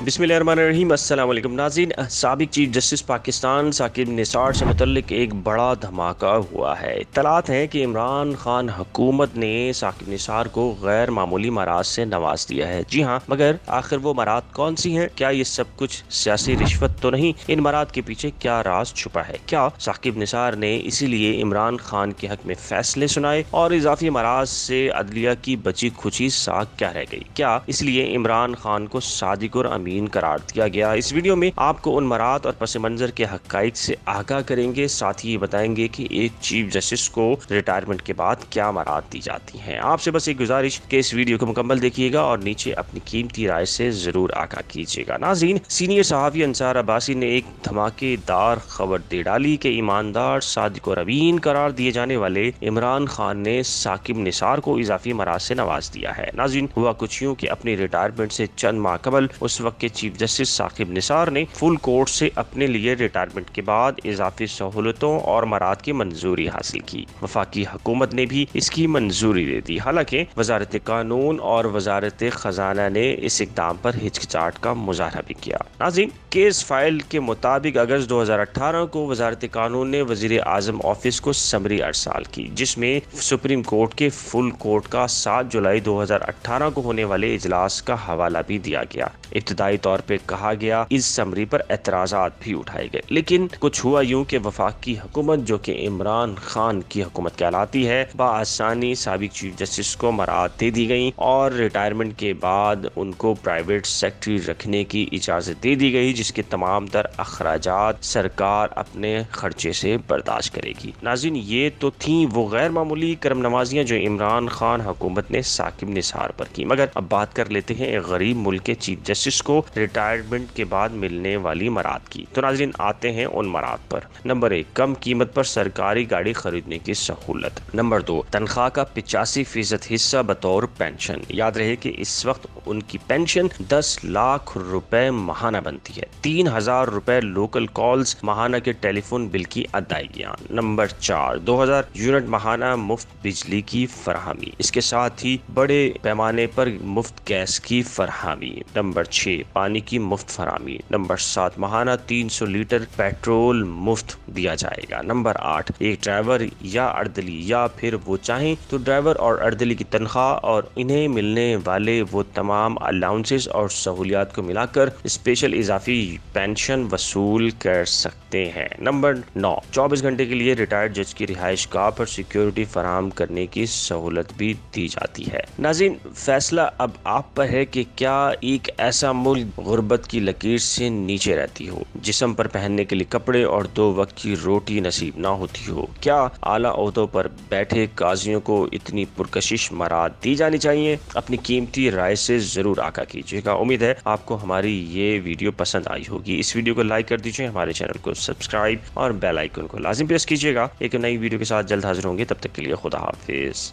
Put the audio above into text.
बिस्मिल्लाहिर्रहमानिर्रहीम। अस्सलाम वालेकुम नाज़रीन। साबिक चीफ जस्टिस पाकिस्तान साकिब निसार से मुतल्लिक एक बड़ा धमाका हुआ है। इत्तलात हैं कि इमरान खान हुकूमत ने साकिब निसार को गैर मामूली मराज से नवाज दिया है। जी हाँ, मगर आखिर वो मराद कौन सी हैं? क्या ये सब कुछ सियासी रिश्वत तो नहीं? इन मराद के पीछे क्या राज छुपा है? क्या साकिब निसार ने इसीलिए इमरान खान के हक में फैसले सुनाए और इजाफी मराज से अदलिया की बची खुची साख क्या रह गई? क्या इसलिए इमरान खान को सादिक और अमीन करार दिया गया? इस वीडियो में आपको उन मराद और पस मंजर के हकाइक से आगाह करेंगे, साथ ही बताएंगे कि एक चीफ जस्टिस को रिटायरमेंट के बाद क्या मराद दी जाती हैं। आपसे बस एक गुजारिश कि इस वीडियो को मुकम्मल देखिएगा और नीचे अपनी कीमती राय से जरूर आगाह कीजिएगा। नाज़रीन, सीनियर सहाफ़ी अंसार अब्बासी ने एक धमाकेदार खबर दे डाली कि ईमानदार, सादिक और अमीन करार दिए जाने वाले इमरान खान ने साकिब निसार को इजाफी मराज से नवाज दिया है। नाज़रीन, हुआ कुछ यूं कि अपनी रिटायरमेंट से चंद माह कबल उस वक्त के चीफ जस्टिस साकिब निसार ने फुल कोर्ट से अपने लिए रिटायरमेंट के बाद इजाफी सहूलतों और मराद की मंजूरी हासिल की। वफाकी हुकूमत ने भी इसकी मंजूरी दे दी। हालांकि वजारत कानून और वजारत खजाना ने इस इकदाम पर हिचकिचाहट का मुजाहरा भी किया। नाज़रीन, केस फाइल के मुताबिक अगस्त 2018 को वजारत कानून ने वजीर आजम ऑफिस को समरी अरसाल की, जिसमें सुप्रीम कोर्ट के फुल कोर्ट का 7 जुलाई 2018 को होने वाले इजलास का हवाला भी दिया गया। इब्तदाई तौर पे कहा गया इस समरी पर एतराजात भी उठाए गए, लेकिन कुछ हुआ यूं कि वफाकी हुकूमत, जो कि इमरान खान की हुकूमत कहलाती है, बआसानी साबिक चीफ जस्टिस को मराद दे दी गई और रिटायरमेंट के बाद उनको प्राइवेट सेक्रेटरी रखने की इजाजत दे दी गई, जिसके तमाम तर अखराजात सरकार अपने खर्चे से बर्दाश्त करेगी। नाज़रीन, ये तो थी वो गैर मामूली करम नवाजियां जो इमरान खान हुकूमत ने साकिब निसार पर की। मगर अब बात कर लेते हैं एक गरीब मुल्क के चीफ जस्टिस को रिटायरमेंट के बाद मिलने वाली मराद की। तो नाज़रीन, आते हैं उन मराद पर। नंबर 1, कम कीमत पर सरकारी गाड़ी खरीदने की सहूलत। नंबर 2, तनख्वाह का 85% हिस्सा बतौर पेंशन। याद रहे कि इस वक्त उनकी पेंशन 10 लाख रुपए माहाना बनती है। 3000 रुपए लोकल कॉल्स माहाना के टेलीफोन बिल की अदायगियां। नंबर 4, 2000 यूनिट माहाना मुफ्त बिजली की फराहमी। इसके साथ ही बड़े पैमाने पर मुफ्त गैस की फराहमी। नंबर 6, पानी की मुफ्त फराहमी। नंबर 7, माहाना 300 लीटर पेट्रोल मुफ्त दिया जाएगा। नंबर 8, एक ड्राइवर या अर्दली या फिर वो चाहें तो ड्राइवर और अर्दली की तनख्वाह और इन्हें मिलने वाले वो तमाम अलाउंसेस और सहूलियात को मिलाकर स्पेशल इजाफी पेंशन वसूल कर सकते हैं। नंबर 9, 24 घंटे के लिए रिटायर्ड जज की रिहाइश गाह पर सिक्योरिटी फराहम करने की सहूलत भी दी जाती है। नाज़रीन, फैसला अब आप पर है कि क्या एक ऐसा मुल्क गुर्बत की लकीर से नीचे रहती हो, जिस्म पर पहनने के लिए कपड़े और 2 वक्त की रोटी नसीब ना होती हो, क्या आला ओहदों पर बैठे काजियों को इतनी पुरकशिश मराद दी जानी चाहिए? अपनी कीमती राय से जरूर आगाह कीजिएगा। उम्मीद है आपको हमारी ये वीडियो पसंद आई होगी। इस वीडियो को लाइक कर दीजिए, हमारे चैनल को सब्सक्राइब और बेल आइकन को लाजिम प्रेस कीजिएगा। एक नई वीडियो के साथ जल्द हाजिर होंगे, तब तक के लिए खुदा हाफिज।